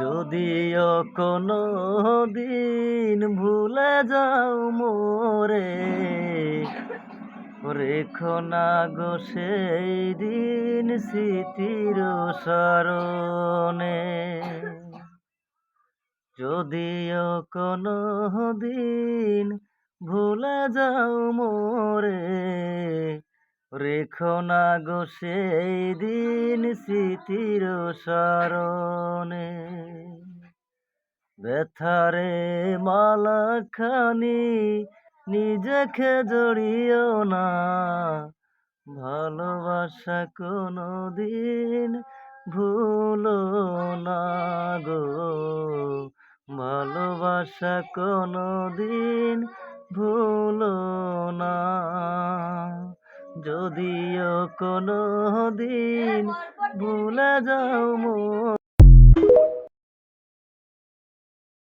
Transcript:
যদিও কোনো দিন ভুলে যাও মোরে, রেখো না গো সেই দিন স্মৃতির স্মরণে। যদিও কোনো দিন ভুলে যাও মোরে, রেখো না গো সেই দিন স্মৃতির স্মরণে। ব্যথারে মালাখানি নিজেকে জড়িও না, ভালোবাসা কোনো দিন ভুলো না গো, ভালোবাসা কোনো দিন ভুলো না। যদিও কোনো দিন ভুলে যাও